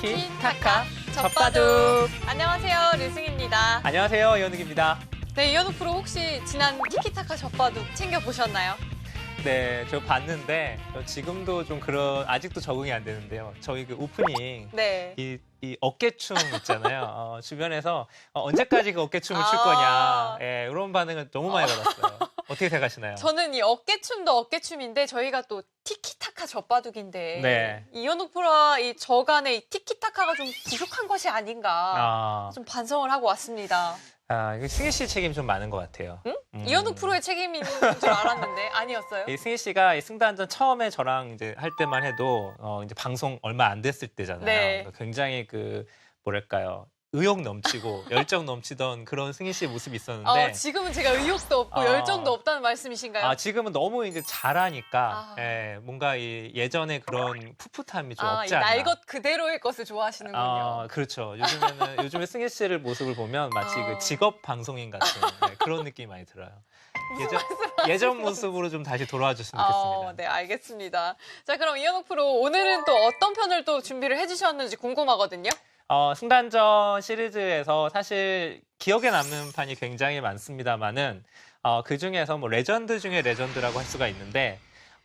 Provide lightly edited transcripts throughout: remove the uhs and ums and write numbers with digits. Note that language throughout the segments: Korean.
티키타카 젖바둑. 안녕하세요, 류승입니다. 안녕하세요, 이현욱입니다. 네, 이현욱 프로 혹시 지난 티키타카 젖바둑 챙겨보셨나요? 네, 저 봤는데 지금도 좀 아직도 적응이 안 되는데요. 저희 그 오프닝 네. 이 어깨춤 있잖아요. 주변에서 언제까지 그 어깨춤을 출 거냐, 예, 이런 반응을 너무 많이 받았어요. 어떻게 생각하시나요? 저는 이 어깨춤도 어깨춤인데 저희가 또 티키타카 젖바둑인데 네. 이현욱 프로와 이 저 간의 이 티키타카가 좀 부족한 것이 아닌가 좀 반성을 하고 왔습니다. 이거 승희 씨 책임 좀 많은 것 같아요. 응? 이현욱 프로의 책임인 줄 알았는데 아니었어요? 이 승희 씨가 이 승단전 처음에 저랑 이제 할 때만 해도 이제 방송 얼마 안 됐을 때잖아요. 네. 굉장히 뭐랄까요, 의욕 넘치고 열정 넘치던 그런 승희 씨의 모습이 있었는데 지금은 제가 의욕도 없고 열정도 없다는 말씀이신가요? 지금은 너무 이제 잘하니까 뭔가 이 예전에 그런 풋풋함이 좀 없지 이 않나. 날 것 그대로의 것을 좋아하시는군요. 그렇죠. 요즘에 승희 씨를 모습을 보면 마치 그 직업 방송인 같은 그런 느낌이 많이 들어요. 예전 모습으로 좀 다시 돌아와 줬으면 좋겠습니다. 네, 알겠습니다. 자, 그럼 이현욱 프로 오늘은 또 어떤 편을 또 준비를 해주셨는지 궁금하거든요. 승단전 시리즈에서 사실 기억에 남는 판이 굉장히 많습니다만은 그중에서 뭐 레전드 중에 레전드라고 할 수가 있는데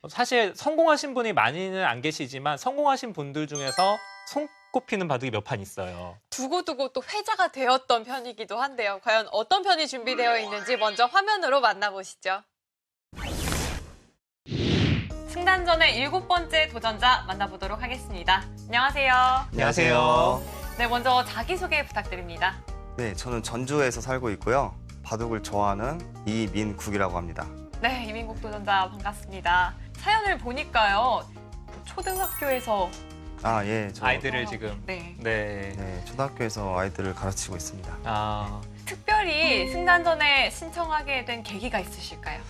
사실 성공하신 분이 많이는 안 계시지만 성공하신 분들 중에서 손꼽히는 바둑이 몇 판 있어요. 두고두고 또 회자가 되었던 편이기도 한데요. 과연 어떤 편이 준비되어 있는지 먼저 화면으로 만나보시죠. 승단전의 7번째 도전자 만나보도록 하겠습니다. 안녕하세요. 안녕하세요. 네, 먼저 자기소개 부탁드립니다. 네, 저는 전주에서 살고 있고요. 바둑을 좋아하는 이민국이라고 합니다. 네, 이민국 도전자 반갑습니다. 사연을 보니까요. 초등학교에서 예, 아이들을 지금 네, 초등학교에서 아이들을 가르치고 있습니다. 특별히 승단전에 신청하게 된 계기가 있으실까요?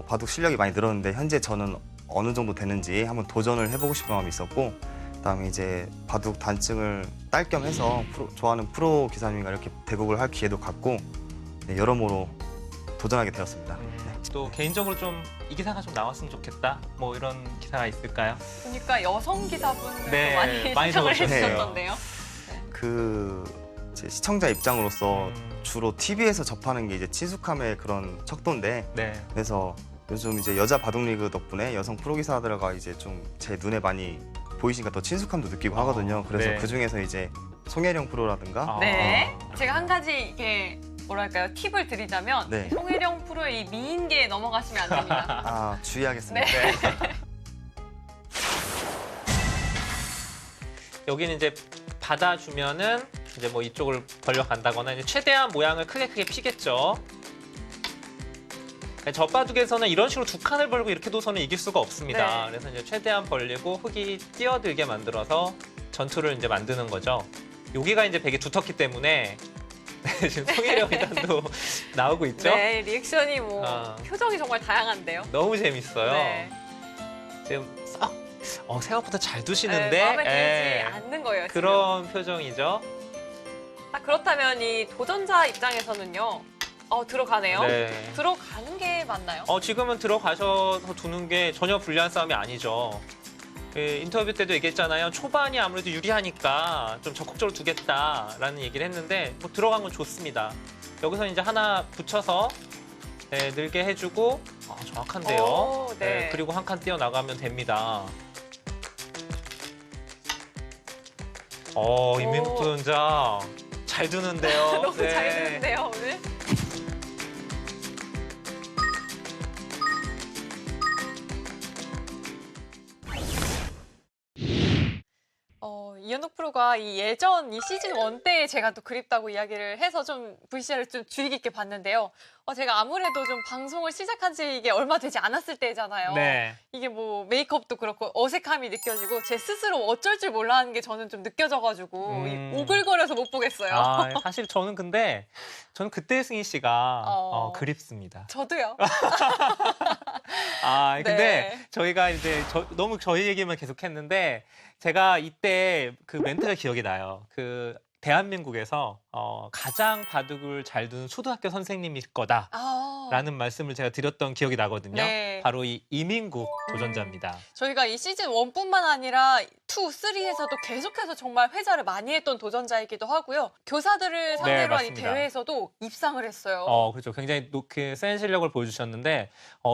바둑 실력이 많이 늘었는데 현재 저는 어느 정도 되는지 한번 도전을 해보고 싶은 마음이 있었고 그다음에 이제 바둑 단증을 딸 겸 해서 좋아하는 프로 기사님과 이렇게 대국을 할 기회도 갖고 여러모로 도전하게 되었습니다. 또 개인적으로 좀 이 기사가 좀 나왔으면 좋겠다, 뭐 이런 기사가 있을까요? 보니까 여성 기사분들 네, 많이 신청을 적으셨네요. 해주셨던데요. 이제 시청자 입장으로서 주로 TV에서 접하는 게 이제 친숙함의 그런 척도인데 그래서 요즘 이제 여자 바둑 리그 덕분에 여성 프로 기사들과 이제 좀 제 눈에 많이 보이시니까 더 친숙함도 느끼고 하거든요. 그래서 그 중에서 이제 송혜령 프로라든가 제가 한 가지 이게 뭐랄까요, 팁을 드리자면 송혜령 프로의 이 미인계에 넘어가시면 안 됩니다. 주의하겠습니다. 여기는 이제 받아주면은 이제 뭐 이쪽을 벌려간다거나 이제 최대한 모양을 크게 피겠죠. 젖바둑에서는 이런 식으로 두 칸을 벌고 이렇게 둬서는 이길 수가 없습니다. 그래서 이제 최대한 벌리고 흙이 뛰어들게 만들어서 전투를 이제 만드는 거죠. 여기가 이제 되게 두텁기 때문에 지금 송혜령 일단도 나오고 있죠. 네, 리액션이 표정이 정말 다양한데요. 너무 재밌어요. 네. 지금 생각보다 잘 두시는데 마음에 들지 않는 거예요. 그런 표정이죠. 그렇다면 이 도전자 입장에서는요. 들어가네요. 들어가는 게 맞나요? 지금은 들어가셔서 두는 게 전혀 불리한 싸움이 아니죠. 인터뷰 때도 얘기했잖아요. 초반이 아무래도 유리하니까 좀 적극적으로 두겠다라는 얘기를 했는데 뭐 들어간 건 좋습니다. 여기서 이제 하나 붙여서 늘게 해주고 정확한데요. 그리고 한 칸 뛰어나가면 됩니다. 이민국 도전자 잘 두는데요. 너무 잘 두는데요, 오늘? 이현욱 프로가 이 예전 이 시즌 1 때 제가 또 그립다고 이야기를 해서 좀 VCR을 좀 주의 깊게 봤는데요. 제가 아무래도 좀 방송을 시작한 지 이게 얼마 되지 않았을 때잖아요. 이게 뭐 메이크업도 그렇고 어색함이 느껴지고 제 스스로 어쩔 줄 몰라 하는 게 저는 좀 느껴져가지고 오글거려서 못 보겠어요. 사실 저는 그때 승희 씨가 그립습니다. 저도요. 근데 저희가 이제 너무 저희 얘기만 계속했는데 제가 이때 그 멘트가 기억이 나요. 대한민국에서 가장 바둑을 잘 두는 초등학교 선생님일 거다라고 라는 말씀을 제가 드렸던 기억이 나거든요. 네. 바로 이 이민국 도전자입니다. 저희가 이 시즌 1뿐만 아니라 2, 3에서도 계속해서 정말 회자를 많이 했던 도전자이기도 하고요. 교사들을 상대로 한 이 맞습니다. 대회에서도 입상을 했어요. 그렇죠. 굉장히 센 실력을 보여주셨는데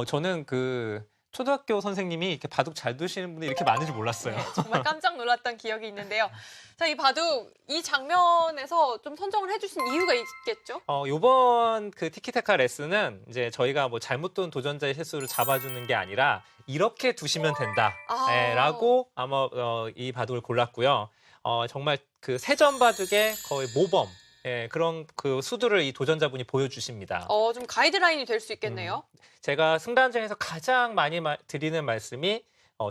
저는 그 초등학교 선생님이 이렇게 바둑 잘 두시는 분이 이렇게 많은지 몰랐어요. 네, 정말 깜짝 놀랐던 기억이 있는데요. 자, 이 바둑 이 장면에서 좀 선정을 해주신 이유가 있겠죠? 요번 그 티키타카 레슨은 이제 저희가 뭐 잘못 둔 도전자의 실수를 잡아주는 게 아니라 이렇게 두시면 된다. 라고 아마 이 바둑을 골랐고요. 정말 그 세전 바둑의 거의 모범. 그런 그 수두를 이 도전자분이 보여주십니다. 좀 가이드라인이 될 수 있겠네요. 제가 승단전에서 가장 많이 드리는 말씀이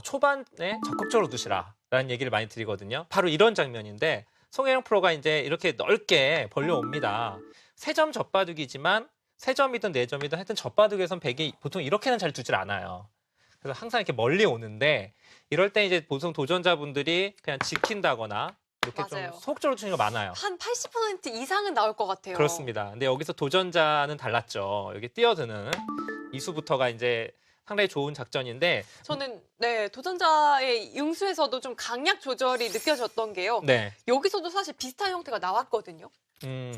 초반에 적극적으로 두시라라는 얘기를 많이 드리거든요. 바로 이런 장면인데 송혜령 프로가 이제 이렇게 넓게 벌려옵니다. 3점 젖바둑이지만 3점이든 4점이든 하여튼 젖바둑에선 백이 보통 이렇게는 잘 두질 않아요. 그래서 항상 이렇게 멀리 오는데 이럴 때 이제 보통 도전자분들이 그냥 지킨다거나 이렇게 맞아요. 좀 소극적으로 치는 거 많아요. 한 80% 이상은 나올 것 같아요. 그렇습니다. 근데 여기서 도전자는 달랐죠. 여기 뛰어드는 이수부터가 이제 상당히 좋은 작전인데 저는 도전자의 응수에서도 좀 강약 조절이 느껴졌던 게요. 네. 여기서도 사실 비슷한 형태가 나왔거든요.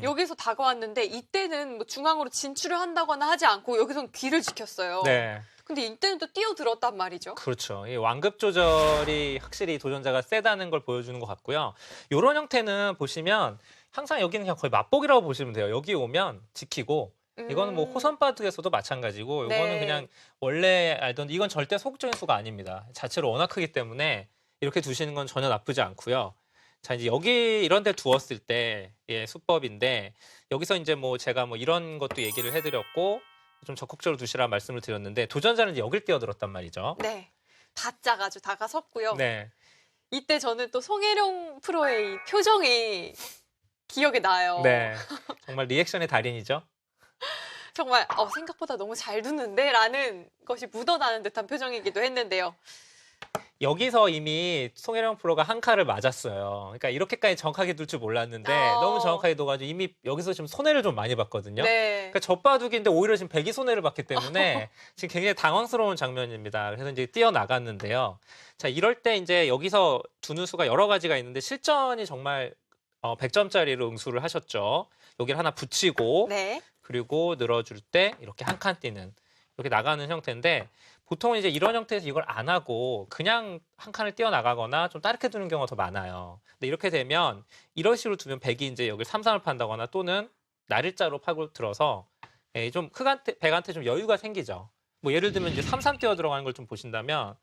여기서 다가왔는데 이때는 뭐 중앙으로 진출을 한다거나 하지 않고 여기서는 귀를 지켰어요. 네. 근데 이때는 또 뛰어들었단 말이죠. 그렇죠. 이 완급 조절이 확실히 도전자가 세다는 걸 보여주는 것 같고요. 이런 형태는 보시면 항상 여기는 그냥 거의 맛보기라고 보시면 돼요. 여기 오면 지키고 이거는 뭐 호선 바둑에서도 마찬가지고 이거는 그냥 원래 알던 이건 절대 소극적인 수가 아닙니다. 자체로 워낙 크기 때문에 이렇게 두시는 건 전혀 나쁘지 않고요. 자, 이제 여기 이런 데 두었을 때 수법인데 여기서 이제 뭐 제가 뭐 이런 것도 얘기를 해드렸고 좀 적극적으로 두시라 말씀을 드렸는데 도전자는 이제 여길 뛰어들었단 말이죠. 네. 다짝 아주 다가섰고요. 네. 이때 저는 또 송혜령 프로의 이 표정이 기억에 나요. 네. 정말 리액션의 달인이죠. 정말 생각보다 너무 잘 두는데 라는 것이 묻어나는 듯한 표정이기도 했는데요. 여기서 이미 송혜령 프로가 한 칼을 맞았어요. 그러니까 이렇게까지 정확하게 둘 줄 몰랐는데 너무 정확하게 둬가지고 이미 여기서 지금 손해를 좀 많이 봤거든요. 네. 그러니까 젖바둑인데 오히려 지금 백이 손해를 봤기 때문에 지금 굉장히 당황스러운 장면입니다. 그래서 이제 뛰어나갔는데요. 자, 이럴 때 이제 여기서 두는 수가 여러 가지가 있는데 실전이 정말 100점짜리로 응수를 하셨죠. 여기를 하나 붙이고 네. 그리고 늘어줄 때 이렇게 한 칸 뛰는 이렇게 나가는 형태인데 보통은 이제 이런 형태에서 이걸 안 하고 그냥 한 칸을 뛰어나가거나 좀 다르게 두는 경우가 더 많아요. 근데 이렇게 되면 이런 식으로 두면 백이 이제 여기 3-3을 판다거나 또는 날일자로 파고 들어서 좀 백한테 좀 여유가 생기죠. 뭐 예를 들면 이제 3-3 뛰어 들어가는 걸 좀 보신다면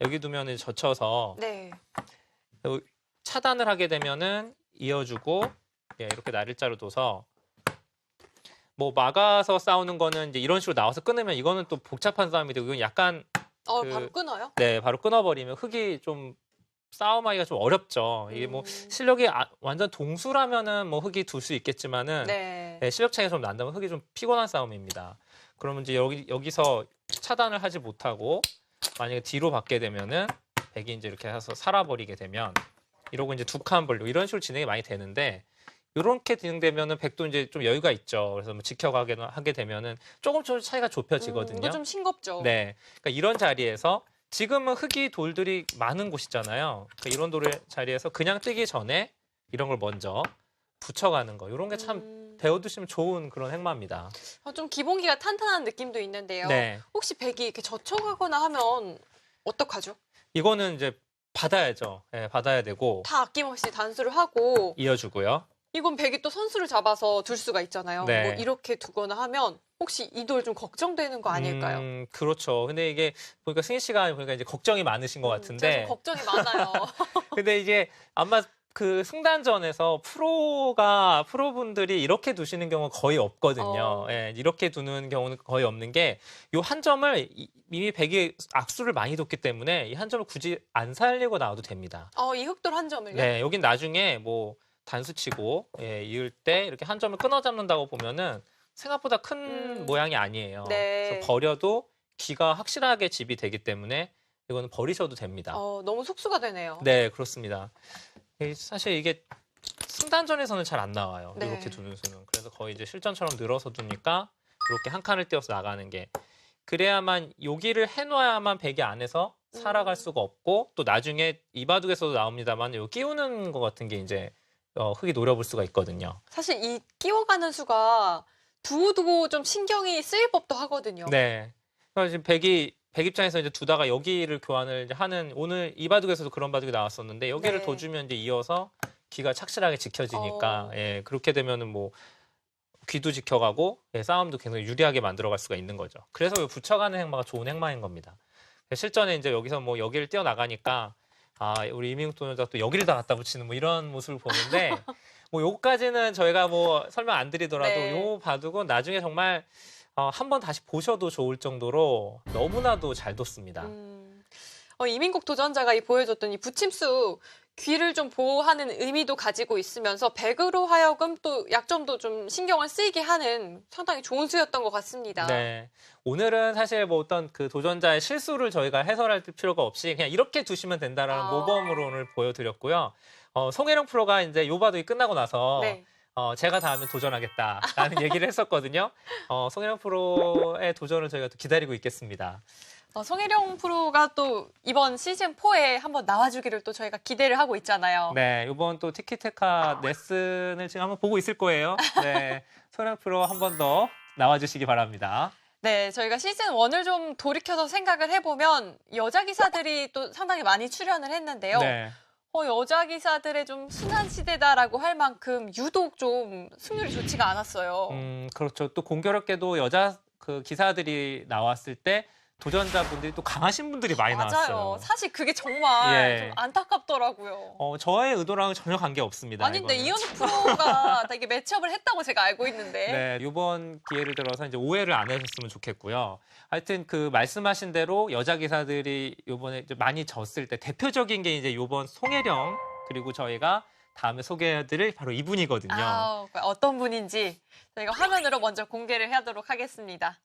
여기 두면은 젖혀서 네. 차단을 하게 되면은 이어주고 이렇게 날일자로 둬서 뭐 막아서 싸우는 거는 이제 이런 식으로 나와서 끊으면 이거는 또 복잡한 싸움이 되고 이건 약간 바로 끊어요? 네, 바로 끊어버리면 흙이 좀 싸움하기가 좀 어렵죠. 이게 뭐 실력이 완전 동수라면은 뭐 흙이 둘 수 있겠지만은 네. 실력 차이가 좀 난다면 흙이 좀 피곤한 싸움입니다. 그러면 이제 여기서 차단을 하지 못하고 만약에 뒤로 받게 되면은 백이 이제 이렇게 해서 살아버리게 되면 이러고 이제 두 칸 벌리고 이런 식으로 진행이 많이 되는데 이렇게 진행되면은 백도 이제 좀 여유가 있죠. 그래서 뭐 지켜가게 하게 되면은 조금 차이가 좁혀지거든요. 이거 좀 싱겁죠. 네, 그러니까 이런 자리에서 지금은 흙이 돌들이 많은 곳이잖아요. 그러니까 이런 자리에서 그냥 뜨기 전에 이런 걸 먼저 붙여가는 거 이런 게 참 배워두시면 좋은 그런 행마입니다. 좀 기본기가 탄탄한 느낌도 있는데요. 네, 혹시 백이 이렇게 젖혀가거나 하면 어떡하죠? 이거는 이제 받아야죠. 네, 받아야 되고 다 아낌없이 단수를 하고 이어주고요. 이건 백이 또 선수를 잡아서 둘 수가 있잖아요. 네. 뭐 이렇게 두거나 하면 혹시 이 돌 좀 걱정되는 거 아닐까요? 그렇죠. 근데 이게 보니까 승희 씨가 보니까 이제 걱정이 많으신 것 제가 같은데. 좀 걱정이 많아요. 근데 이게 아마 그 승단전에서 프로분들이 이렇게 두시는 경우가 거의 없거든요. 예, 이렇게 두는 경우는 거의 없는 게 요 한 점을 이미 백이 악수를 많이 뒀기 때문에 이 한 점을 굳이 안 살리고 나와도 됩니다. 이 흑돌 한 점을요? 네, 여긴 나중에 뭐 단수치고 이을 때 이렇게 한 점을 끊어 잡는다고 보면은 생각보다 큰 모양이 아니에요. 네. 그래서 버려도 귀가 확실하게 집이 되기 때문에 이거는 버리셔도 됩니다. 너무 속수가 되네요. 네, 그렇습니다. 사실 이게 승단전에서는 잘 안 나와요. 네. 이렇게 두는 수는. 그래서 거의 이제 실전처럼 늘어서 두니까 이렇게 한 칸을 띄어서 나가는 게. 그래야만 여기를 해놔야만 베개 안에서 살아갈 수가 없고 또 나중에 이 바둑에서도 나옵니다만 요 끼우는 것 같은 게 이제 흙이 노려볼 수가 있거든요. 사실 이 끼워가는 수가 두고두고 좀 신경이 쓰일 법도 하거든요. 네. 그래서 지금 백 입장에서 이제 두다가 여기를 교환을 이제 하는 오늘 이 바둑에서도 그런 바둑이 나왔었는데 여기를 네. 더 주면 이제 이어서 귀가 착실하게 지켜지니까 예, 그렇게 되면은 뭐 귀도 지켜가고 예, 싸움도 굉장히 유리하게 만들어갈 수가 있는 거죠. 그래서 이 붙여가는 행마가 좋은 행마인 겁니다. 실전에 이제 여기서 뭐 여기를 뛰어 나가니까 우리 이민국 도전자가 또 여기를 다 갖다 붙이는 뭐 이런 모습을 보는데 뭐 요까지는 저희가 뭐 설명 안 드리더라도 네. 요 바둑은 나중에 정말 한번 다시 보셔도 좋을 정도로 너무나도 잘 뒀습니다. 이민국 도전자가 보여줬던 이 붙임수 귀를 좀 보호하는 의미도 가지고 있으면서 백으로 하여금 또 약점도 좀 신경을 쓰이게 하는 상당히 좋은 수였던 것 같습니다. 네. 오늘은 사실 뭐 어떤 그 도전자의 실수를 저희가 해설할 필요가 없이 그냥 이렇게 두시면 된다라는 모범으로 오늘 보여드렸고요. 송혜령 프로가 이제 요 바둑이 끝나고 나서 네. 제가 다음에 도전하겠다라는 얘기를 했었거든요. 송혜령 프로의 도전을 저희가 또 기다리고 있겠습니다. 송혜령 프로가 또 이번 시즌 4에 한번 나와주기를 또 저희가 기대를 하고 있잖아요. 네, 이번 또 티키테카 레슨을 지금 한번 보고 있을 거예요. 네, 송혜령 프로 한 번 더 나와주시기 바랍니다. 네, 저희가 시즌 1을 좀 돌이켜서 생각을 해보면 여자 기사들이 또 상당히 많이 출연을 했는데요. 네. 여자 기사들의 좀 순환 시대다라고 할 만큼 유독 좀 승률이 좋지가 않았어요. 그렇죠. 또 공교롭게도 여자 그 기사들이 나왔을 때 도전자분들이 또 강하신 분들이 많이 맞아요. 나왔어요. 사실 그게 정말 예. 좀 안타깝더라고요. 저의 의도랑은 전혀 관계 없습니다. 아닌데 이거는. 이현우 프로가 되게 매치업을 했다고 제가 알고 있는데. 네, 이번 기회를 들어서 이제 오해를 안 하셨으면 좋겠고요. 하여튼 그 말씀하신 대로 여자 기사들이 이번에 이제 많이 졌을 때 대표적인 게 이제 이번 송혜령 그리고 저희가 다음에 소개해드릴 바로 이분이거든요. 어떤 분인지 저희가 화면으로 먼저 공개를 하도록 하겠습니다.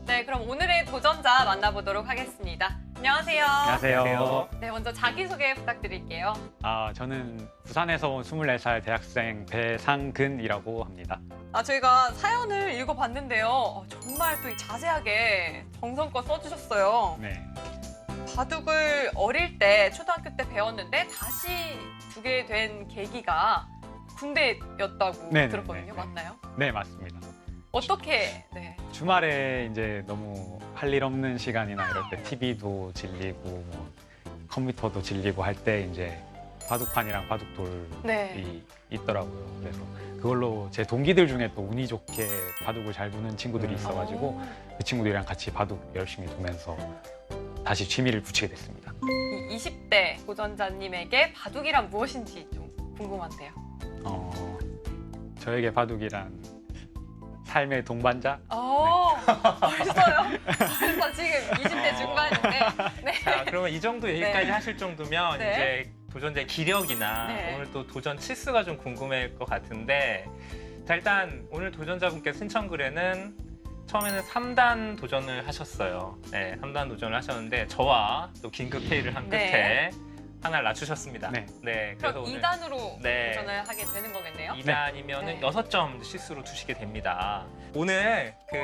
네, 그럼 오늘의 도전자 만나보도록 하겠습니다. 안녕하세요. 안녕하세요. 네, 먼저 자기소개 부탁드릴게요. 저는 부산에서 온 24살 대학생 배상근이라고 합니다. 저희가 사연을 읽어봤는데요. 정말 또 자세하게 정성껏 써주셨어요. 네. 바둑을 어릴 때, 초등학교 때 배웠는데 다시 두게 된 계기가 군대였다고 네네네. 들었거든요. 맞나요? 네, 맞습니다. 어떻게? 네. 주말에 이제 너무 할 일 없는 시간이나 이럴 때 TV도 질리고 뭐 컴퓨터도 질리고 할 때 이제 바둑판이랑 바둑돌이 네. 있더라고요. 그래서 그걸로 제 동기들 중에 또 운이 좋게 바둑을 잘 두는 친구들이 있어가지고 그 친구들이랑 같이 바둑 열심히 두면서 다시 취미를 붙이게 됐습니다. 이 20대 도전자님에게 바둑이란 무엇인지 좀 궁금한데요. 저에게 바둑이란 삶의 동반자? 벌써요? 벌써 지금 20대 중반인데. 네. 자, 그러면 이 정도 얘기까지 네. 하실 정도면 네. 이제 도전자의 기력이나 네. 오늘 또 도전 치수가 좀 궁금할 것 같은데 자, 일단 오늘 도전자분께 신청글에는 처음에는 3단 도전을 하셨어요. 네, 3단 도전을 하셨는데 저와 또 긴급 회의를 한 끝에 하나를 낮추셨습니다. 네. 그래서 그럼 오늘 2단으로 네. 도전을 하게 되는 거겠네요. 2단이면 네. 6점 실수로 두시게 됩니다. 오늘 그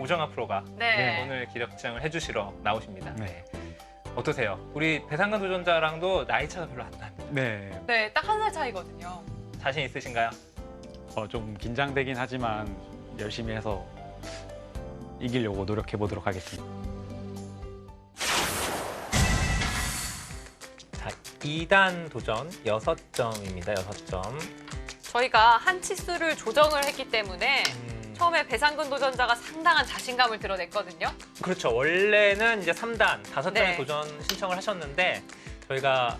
오정아 프로가 네. 오늘 기력 지정을 해주시러 나오십니다. 네. 어떠세요? 우리 배상근 도전자랑도 나이 차가 별로 안 납니다. 네. 네, 딱 한 살 차이거든요. 자신 있으신가요? 좀 긴장되긴 하지만 열심히 해서 이기려고 노력해 보도록 하겠습니다. 자, 2단 도전 6점입니다. 6점. 저희가 한 치수를 조정을 했기 때문에 처음에 배상근 도전자가 상당한 자신감을 드러냈거든요. 그렇죠. 원래는 이제 3단, 5점의 네. 도전 신청을 하셨는데 저희가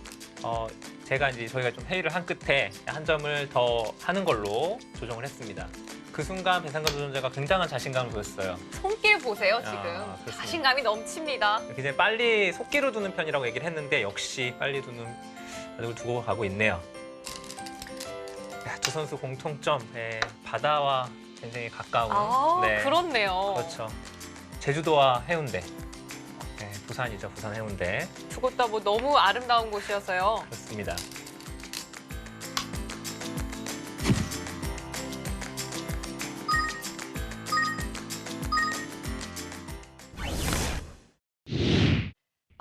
저희가 좀 회의를 한 끝에 한 점을 더 하는 걸로 조정을 했습니다. 그 순간 배상근 도전자가 굉장한 자신감을 보였어요. 손길 보세요, 지금. 그렇습니다. 자신감이 넘칩니다. 굉장히 빨리 속기로 두는 편이라고 얘기를 했는데 역시 빨리 두는 바둑을 두고 가고 있네요. 두 선수 공통점, 바다와 굉장히 가까운. 그렇네요. 그렇죠. 제주도와 해운대. 네, 부산이죠, 부산 해운대. 두 곳 다 뭐 너무 아름다운 곳이어서요. 그렇습니다.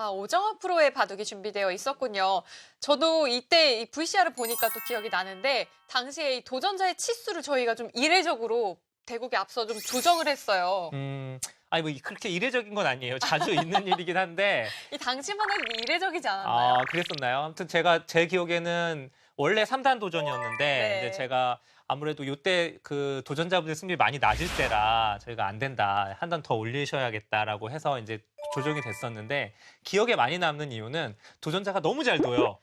아, 오정화 프로의 바둑이 준비되어 있었군요. 저도 이때 이 VCR을 보니까 또 기억이 나는데 당시에 이 도전자의 치수를 저희가 좀 이례적으로 대국에 앞서 좀 조정을 했어요. 아니 뭐 그렇게 이례적인 건 아니에요. 자주 있는 일이긴 한데. 이 당시만 해도 이례적이지 않았나요? 아, 그랬었나요? 아무튼 제 기억에는 원래 3단 도전이었는데 네. 이제 제가 아무래도 요때 그 도전자분들 승률이 많이 낮을 때라 저희가 안 된다. 한 단 더 올리셔야겠다라고 해서 이제 조정이 됐었는데 기억에 많이 남는 이유는 도전자가 너무 잘 둬요.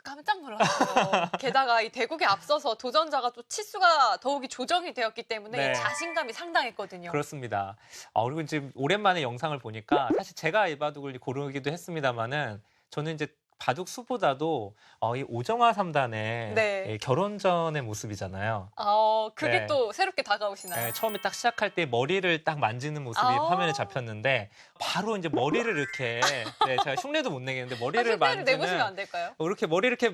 깜짝 놀랐어요. 게다가 이 대국에 앞서서 도전자가 또 치수가 더욱이 조정이 되었기 때문에 네. 자신감이 상당했거든요. 그렇습니다. 그리고 지금 오랜만에 영상을 보니까 사실 제가 이 바둑을 고르기도 했습니다만은 저는 이제 바둑 수보다도 이 오정화 3단의 네. 결혼전의 모습이잖아요. 그게 네. 또 새롭게 다가오시나요? 네, 처음에 딱 시작할 때 머리를 딱 만지는 모습이 화면에 잡혔는데 바로 이제 머리를 이렇게 제가 흉내도 못 내겠는데 머리를 흉내를 내보시면 만지는 안 될까요? 이렇게 머리 이렇게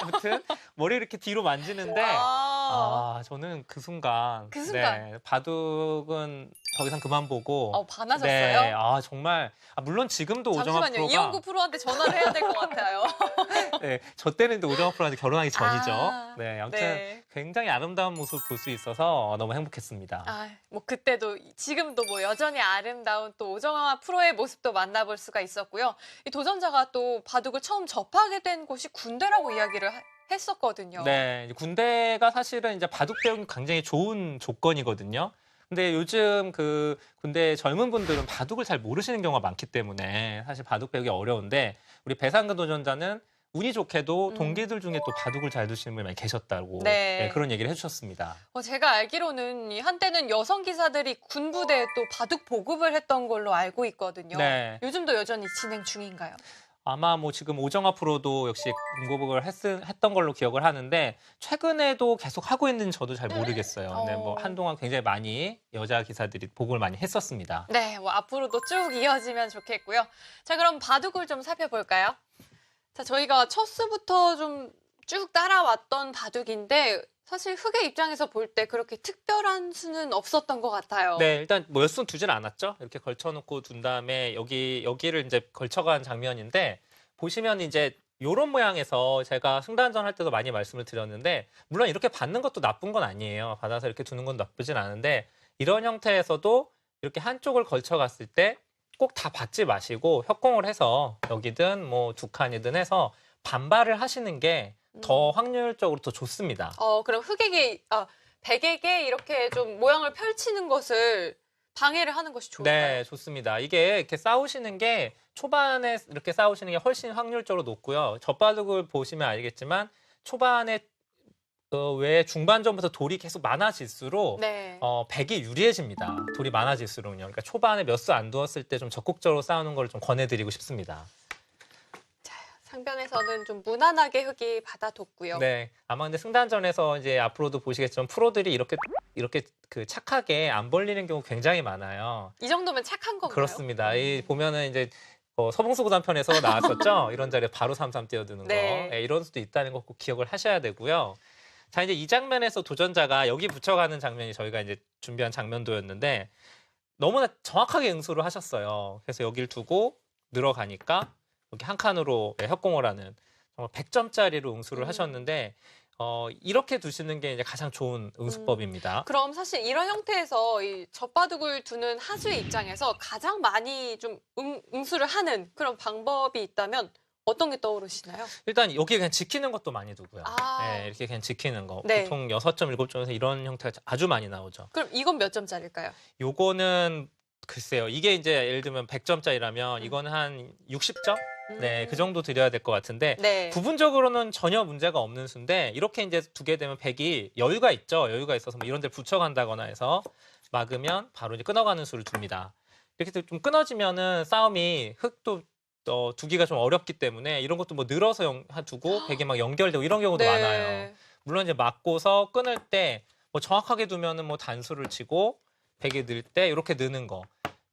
아무튼 머리 이렇게 뒤로 만지는데 저는 그 순간 바둑은 더 이상 그만 보고 반하셨어요? 네, 정말 물론 지금도 오정화 잠시만요. 프로가 이영구 프로한테 전화를 해야 될 것 같아요. 네, 저 때는 오정화 프로한테 결혼하기 전이죠. 네, 아무튼 네. 굉장히 아름다운 모습을 볼 수 있어서 너무 행복했습니다. 뭐 그때도 지금도 뭐 여전히 아름다운 또 오정화 프로의 모습도 만나볼 수가 있었고요. 이 도전자가 또 바둑을 처음 접하게 된 곳이 군대라고 이야기를 했었거든요. 네, 이제 군대가 사실은 이제 바둑 배우기 굉장히 좋은 조건이거든요. 근데 요즘 그 군대 젊은 분들은 바둑을 잘 모르시는 경우가 많기 때문에 사실 바둑 배우기 어려운데 우리 배상근 도전자는 운이 좋게도 동기들 중에 또 바둑을 잘 두시는 분이 많이 계셨다고 그런 얘기를 해주셨습니다. 제가 알기로는 한때는 여성 기사들이 군부대에 또 바둑 보급을 했던 걸로 알고 있거든요. 네. 요즘도 여전히 진행 중인가요? 아마 뭐 지금 오정화 프로도 역시 군보급을 했던 걸로 기억을 하는데 최근에도 계속 하고 있는지 저도 잘 모르겠어요. 근데 뭐 한동안 굉장히 많이 여자 기사들이 보급을 많이 했었습니다. 네, 뭐 앞으로도 쭉 이어지면 좋겠고요. 자, 그럼 바둑을 좀 살펴볼까요? 자, 저희가 첫 수부터 좀 쭉 따라왔던 바둑인데 사실 흑의 입장에서 볼 때 그렇게 특별한 수는 없었던 것 같아요. 네, 일단 뭐 몇 수는 두진 않았죠. 이렇게 걸쳐놓고 둔 다음에 여기를 이제 걸쳐간 장면인데 보시면 이제 이런 모양에서 제가 승단전 할 때도 많이 말씀을 드렸는데 물론 이렇게 받는 것도 나쁜 건 아니에요. 받아서 이렇게 두는 건 나쁘진 않은데 이런 형태에서도 이렇게 한쪽을 걸쳐갔을 때 꼭 다 받지 마시고 협공을 해서 여기든 뭐 두 칸이든 해서 반발을 하시는 게 더 확률적으로 더 좋습니다. 그럼 백에게 이렇게 좀 모양을 펼치는 것을 방해를 하는 것이 좋을까요? 네, 좋습니다. 이게 이렇게 싸우시는 게 초반에 이렇게 싸우시는 게 훨씬 확률적으로 높고요. 젖바둑을 보시면 알겠지만 초반에 왜 중반전부터 돌이 계속 많아질수록 백이 유리해집니다. 돌이 많아질수록요. 그러니까 초반에 몇 수 안 두었을 때 좀 적극적으로 싸우는 걸 좀 권해드리고 싶습니다. 상변에서는 좀 무난하게 흑이 받아뒀고요. 네, 아마 근데 승단전에서 이제 앞으로도 보시겠지만 프로들이 이렇게 그 착하게 안 벌리는 경우 굉장히 많아요. 이 정도면 착한 건가요? 그렇습니다. 이 보면은 이제 서봉수 구단편에서 나왔었죠. 이런 자리에 바로 3-3 뛰어드는 거. 이런 수도 있다는 거 꼭 기억을 하셔야 되고요. 자, 이제 이 장면에서 도전자가 여기 붙여가는 장면이 저희가 이제 준비한 장면도였는데 너무나 정확하게 응수를 하셨어요. 그래서 여기를 두고 늘어가니까 여기 한 칸으로 협공을 하는 정말 100점짜리로 응수를 하셨는데 이렇게 두시는 게 이제 가장 좋은 응수법입니다. 그럼 사실 이런 형태에서 이 젖바둑을 두는 하수의 입장에서 가장 많이 좀 응수를 하는 그런 방법이 있다면 어떤 게 떠오르시나요? 일단 여기 그냥 지키는 것도 많이 두고요. 네, 이렇게 그냥 지키는 거. 보통 6점, 7점에서 이런 형태가 아주 많이 나오죠. 그럼 이건 몇 점짜리일까요? 요거는 글쎄요. 이게 이제 예를 들면 100점짜리라면 이거는 한 60점? 네, 그 정도 드려야 될 것 같은데 부분적으로는 전혀 문제가 없는 수인데 이렇게 이제 두게 되면 백이 여유가 있죠. 여유가 있어서 뭐 이런 데 붙여간다거나 해서 막으면 바로 이제 끊어가는 수를 둡니다. 이렇게 좀 끊어지면은 싸움이 흑도 두기가 좀 어렵기 때문에 이런 것도 뭐 늘어서 두고 백이 막 연결되고 이런 경우도 많아요. 물론 이제 막고서 끊을 때 뭐 정확하게 두면은 뭐 단수를 치고 백이 늘 때 이렇게 느는 거.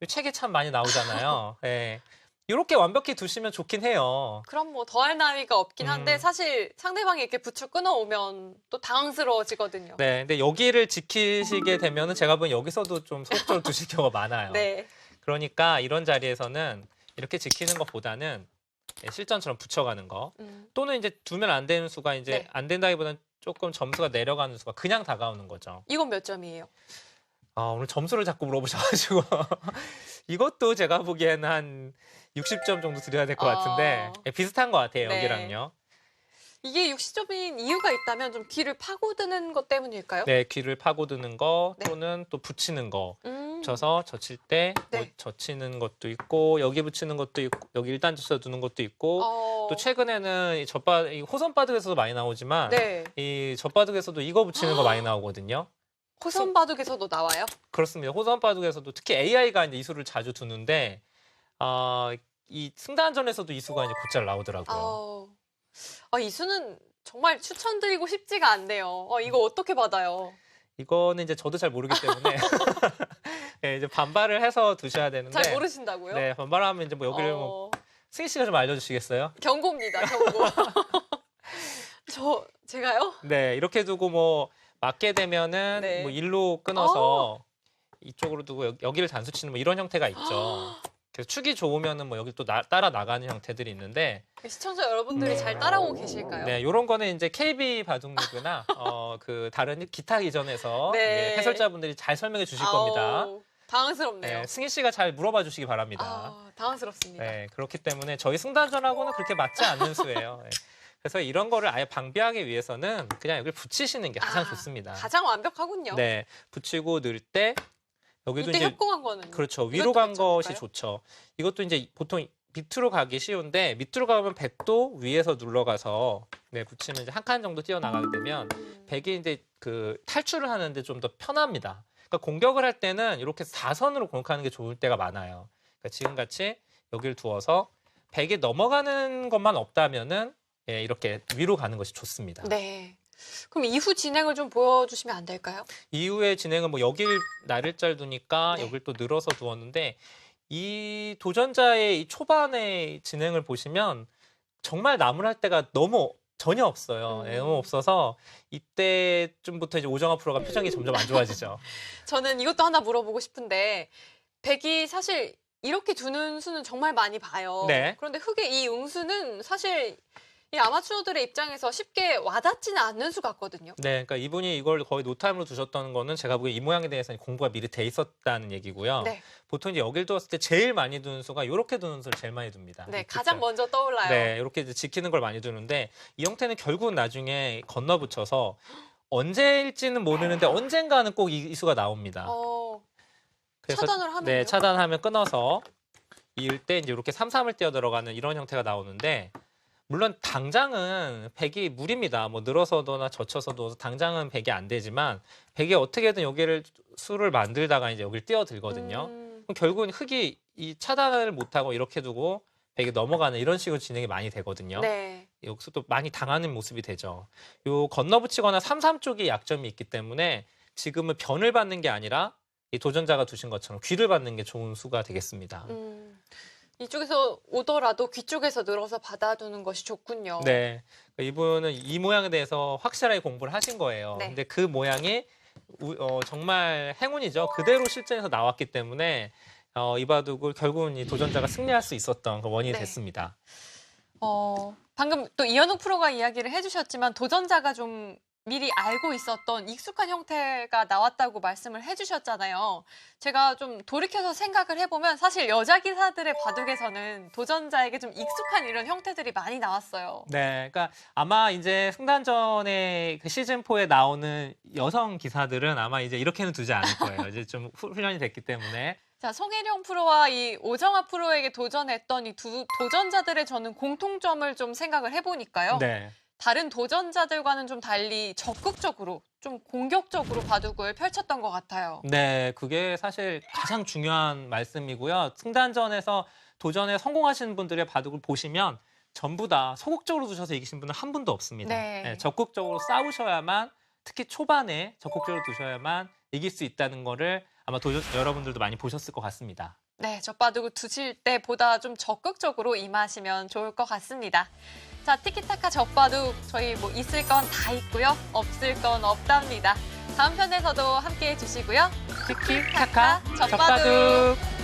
책에 참 많이 나오잖아요. 네. 이렇게 완벽히 두시면 좋긴 해요. 그럼 뭐 더할 나위가 없긴 한데 사실 상대방이 이렇게 붙여 끊어오면 또 당황스러워지거든요. 네, 근데 여기를 지키시게 되면은 제가 보기엔 여기서도 좀 소극적으로 두실 경우가 많아요. 그러니까 이런 자리에서는 이렇게 지키는 것보다는 실전처럼 붙여가는 거 또는 이제 두면 안 되는 수가 이제 네. 안 된다기보다는 조금 점수가 내려가는 수가 그냥 다가오는 거죠. 이건 몇 점이에요? 오늘 점수를 자꾸 물어보셔가지고 이것도 제가 보기에는 한 60점 정도 드려야 될 것 같은데 비슷한 것 같아요. 네. 여기랑요. 이게 60점인 이유가 있다면 좀 귀를 파고드는 것 때문일까요? 네, 귀를 파고드는 거 네. 또는 또 붙이는 거. 붙여서 젖힐 때 뭐 네. 젖히는 것도 있고 여기 붙이는 것도 있고 여기 일단 젖혀 두는 것도 있고 또 최근에는 이 호선바둑에서도 많이 나오지만 네. 이 젖바둑에서도 이거 붙이는 거 많이 나오거든요. 호선바둑에서도 나와요? 그렇습니다. 호선바둑에서도 특히 AI가 이제 이 수를 자주 두는데 이 승단전에서도 이 수가 이제 곧잘 나오더라고요. 이 수는 정말 추천드리고 싶지가 않네요. 이거 어떻게 받아요? 이거는 이제 저도 잘 모르기 때문에 네, 이제 반발을 해서 두셔야 되는데. 잘 모르신다고요? 네, 반발하면 이제 뭐 여기를 뭐 승희 씨가 좀 알려주시겠어요? 경고입니다, 경고. 제가요? 네, 이렇게 두고 뭐 맞게 되면은 네. 뭐 일로 끊어서 이쪽으로 두고 여기를 단수 치는 뭐 이런 형태가 있죠. 그래서 축이 좋으면은 뭐 여기 또 따라 나가는 형태들이 있는데 시청자 여러분들이 잘 따라오고 계실까요? 네, 이런 거는 이제 KB 바둑리그나 그 다른 기타 이전에서 네. 해설자분들이 잘 설명해 주실 겁니다. 당황스럽네요. 네, 승희 씨가 잘 물어봐 주시기 바랍니다. 당황스럽습니다. 네, 그렇기 때문에 저희 승단전하고는 그렇게 맞지 않는 수예요. 네. 그래서 이런 거를 아예 방비하기 위해서는 그냥 여기를 붙이시는 게 가장 좋습니다. 가장 완벽하군요. 네, 붙이고 넣을 때 여기도 이때 이제 협공한 거는 그렇죠. 위로 간 괜찮을까요? 것이 좋죠. 이것도 이제 보통 밑으로 가기 쉬운데 밑으로 가면 백도 위에서 눌러가서 붙이면 이제 한 칸 정도 뛰어나가게 되면 백이 이제 그 탈출을 하는데 좀 더 편합니다. 그러니까 공격을 할 때는 이렇게 4선으로 공격하는 게 좋을 때가 많아요. 그러니까 지금같이 여기를 두어서 백이 넘어가는 것만 없다면은 이렇게 위로 가는 것이 좋습니다. 네. 그럼 이후 진행을 좀 보여주시면 안 될까요? 이후의 진행은 뭐 여길 나를짤 두니까 네. 여길 또 늘어서 두었는데 이 도전자의 이 초반의 진행을 보시면 정말 나무랄 때가 너무 전혀 없어요. 너무 없어서 이때쯤부터 이제 오정아 프로가 표정이 점점 안 좋아지죠. 저는 이것도 하나 물어보고 싶은데 백이 사실 이렇게 두는 수는 정말 많이 봐요. 네. 그런데 흑의 이 응수는 사실 이 아마추어들의 입장에서 쉽게 와닿지는 않는 수 같거든요. 네, 그러니까 이분이 이걸 거의 노타임으로 두셨다는 거는 제가 보기에 이 모양에 대해서는 공부가 미리 돼 있었다는 얘기고요. 네. 보통 이제 여길 두었을 때 제일 많이 두는 수가 이렇게 두는 수를 제일 많이 둡니다. 네, 가장 먼저 떠올라요. 네, 이렇게 이제 지키는 걸 많이 두는데 이 형태는 결국은 나중에 건너붙여서 언제일지는 모르는데 언젠가는 꼭 이 수가 나옵니다. 그래서 차단을 하면요? 네, 차단하면 끊어서 이을 때 이제 이렇게 3-3을 뛰어 들어가는 이런 형태가 나오는데 물론 당장은 백이 무리입니다. 뭐 늘어서도나 젖혀서도 당장은 백이 안 되지만 백이 어떻게든 여기를 수를 만들다가 이제 여기를 뛰어들거든요. 그럼 결국은 흑이 이 차단을 못하고 이렇게 두고 백이 넘어가는 이런 식으로 진행이 많이 되거든요. 네. 여기서 또 많이 당하는 모습이 되죠. 요 건너붙이거나 3-3 쪽이 약점이 있기 때문에 지금은 변을 받는 게 아니라 이 도전자가 두신 것처럼 귀를 받는 게 좋은 수가 되겠습니다. 이쪽에서 오더라도 귀 쪽에서 늘어서 받아두는 것이 좋군요. 네, 이분은 이 모양에 대해서 확실하게 공부를 하신 거예요. 네. 근데 그 모양이 정말 행운이죠. 그대로 실전에서 나왔기 때문에 이 바둑을 결국은 이 도전자가 승리할 수 있었던 그 원인이 네. 됐습니다. 방금 또 이현욱 프로가 이야기를 해주셨지만 도전자가 좀 미리 알고 있었던 익숙한 형태가 나왔다고 말씀을 해주셨잖아요. 제가 좀 돌이켜서 생각을 해보면 사실 여자 기사들의 바둑에서는 도전자에게 좀 익숙한 이런 형태들이 많이 나왔어요. 네, 그러니까 아마 이제 승단전의 그 시즌 4에 나오는 여성 기사들은 아마 이제 이렇게는 두지 않을 거예요. 이제 좀 훈련이 됐기 때문에. 자, 송혜령 프로와 이 오정아 프로에게 도전했던 이 두 도전자들의 저는 공통점을 좀 생각을 해보니까요. 네. 다른 도전자들과는 좀 달리 적극적으로, 좀 공격적으로 바둑을 펼쳤던 것 같아요. 네, 그게 사실 가장 중요한 말씀이고요. 승단전에서 도전에 성공하신 분들의 바둑을 보시면 전부 다 소극적으로 두셔서 이기신 분은 한 분도 없습니다. 네. 적극적으로 싸우셔야만, 특히 초반에 적극적으로 두셔야만 이길 수 있다는 거를 아마 여러분들도 많이 보셨을 것 같습니다. 네, 젖바둑을 두실 때보다 좀 적극적으로 임하시면 좋을 것 같습니다. 자, 티키타카 젖바둑 저희 뭐 있을 건 다 있고요. 없을 건 없답니다. 다음 편에서도 함께해 주시고요. 티키타카 젖바둑. 젖바둑.